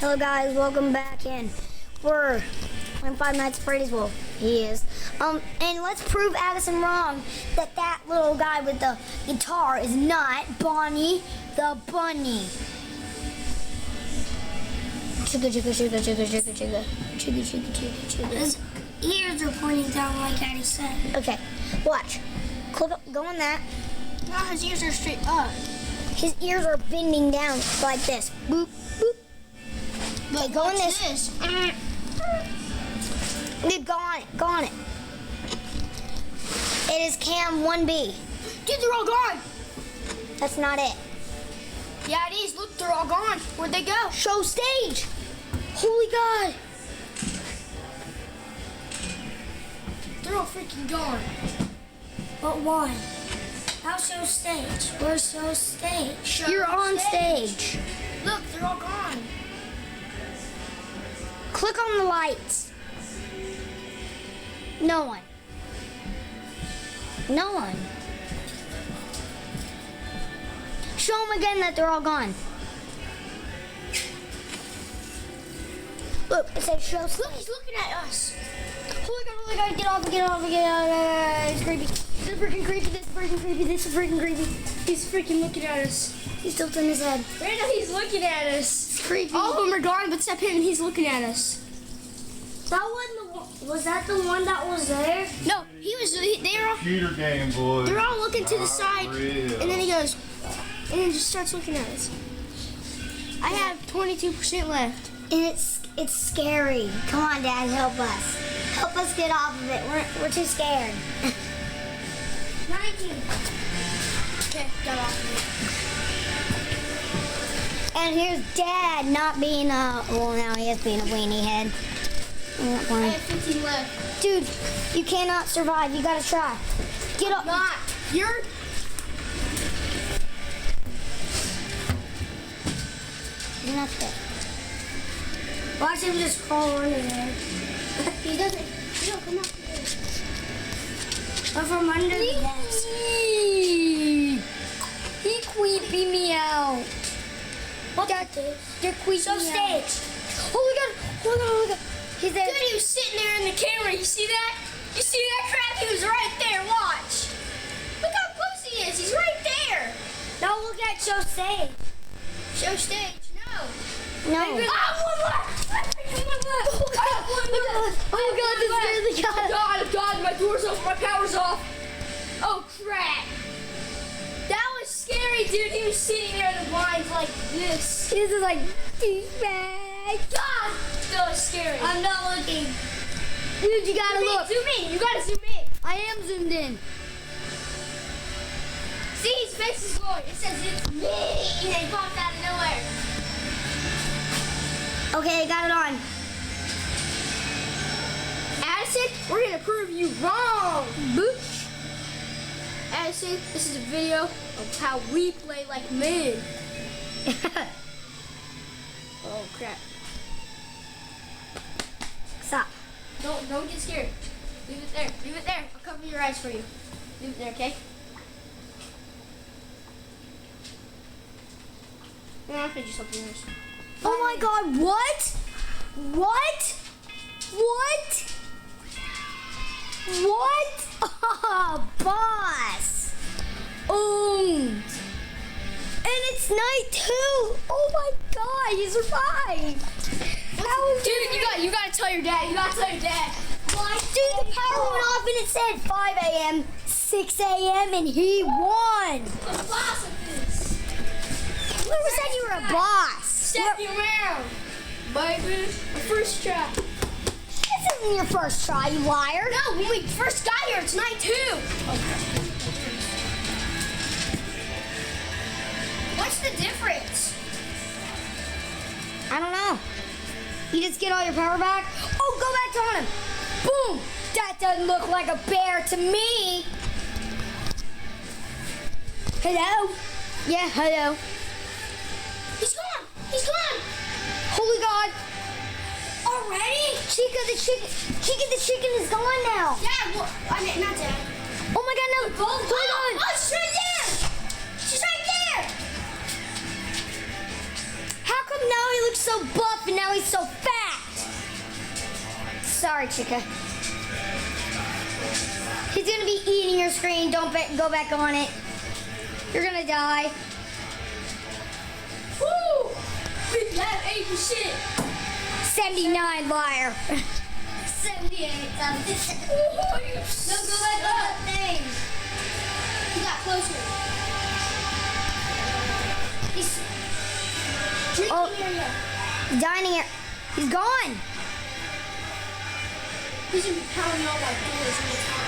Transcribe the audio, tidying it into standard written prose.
Hello guys, welcome back in. We're playing Five Nights at Freddy's. Well, he is. And let's prove Addison wrong that little guy with the guitar is not Bonnie the Bunny. Chugga chugga chugga chugga chugga chugga chugga chugga chugga chugga. His ears are pointing down like Daddy said. Okay, watch. Click up, go on that. No, his ears are straight up. His ears are bending down like this. Boop, boop. Okay, go on this. Dude, go on it. Go on it. It is cam 1B. Dude, they're all gone. That's not it. Yeah, it is. Look, they're all gone. Where'd they go? Show stage. Holy God. They're all freaking gone. But one. How show stage? Where's show stage? You're on stage. Look, they're all gone. Click on the lights. No one. No one. Show them again that they're all gone. Look, it says show. Look, he's looking at us. Holy God, get off, get off, get off. It's creepy. This is freaking creepy, this is freaking creepy, this is freaking creepy. He's freaking looking at us. He's tilting his head. Right now, he's looking at us. It's creepy. All of them are gone, but except him. He's looking at us. That wasn't the one. Was that the one that was there? No, they're all. Computer game, boys. They're all looking to the side, Real. and then he goes, and then just starts looking at us. I have 22% left. And it's scary. Come on, Dad, help us. Help us get off of it. We're too scared. 19. Okay, got off of it. And here's Dad not being well, now he is being a weenie head. I have 15 left. Dude, you cannot survive. You gotta try. Get up. Not. You're. You're not there. Watch him just crawl under there. He doesn't. He don't come out there. But from under the desk. He creepy me out. What that is? They're creepy Show me out. stage. Oh my God! Oh my God! Oh my God! He's there. Dude, he was sitting there in the camera. You see that? You see that crap? He was right there. Watch. Look how close he is. He's right there. Now look at show stage. Show stage. No. No. One left. Oh God! This really got Oh God, my door's open, my power's off. Oh crap. That was scary, dude. He was sitting there in the blinds like this. This is like douchebag. God, that was scary. I'm not looking. Dude, you gotta look. Zoom in. You gotta zoom in. I am zoomed in. See, his face is glowing. It says it's me. And he popped out of nowhere. Okay, got it on. Addison, we're gonna prove you wrong. Booch. Addison, this is a video of how we play like men. Oh crap. Stop. Don't get scared. Leave it there. Leave it there. I'll cover your eyes for you. Leave it there, okay? No, I'll just open yours. Oh my God! What? What? What? What? Oh, boss. And it's night 2. Oh my God! You survived. That was Dude, you gotta tell your dad. You gotta tell your dad. Dude, the power went off and it said 5 a.m., 6 a.m., and he won. The boss of this. Whoever said you were a boss? Second round. Baby, first try. This isn't your first try, you liar. No, when we first got here, it's night 2. What's the difference? I don't know. You just get all your power back? Oh, go back to on him. Boom. That doesn't look like a bear to me. Hello? Yeah, hello. He's gone. He's gone. Holy God. Already? Chica the chicken is gone now. Dad, well, I mean, not Dad. Oh my God, no. Hold on. Oh, she's right there. She's right there. How come now he looks so buff and now he's so fat. Sorry, Chica. He's gonna be eating your screen. Don't go back on it. You're gonna die. Woo! We got 8%. 79, liar. 78. No, go back up. Thing. He got closer. He's drinking Oh. area. Dining it. He's gone. He should be pounding all my doors all the time.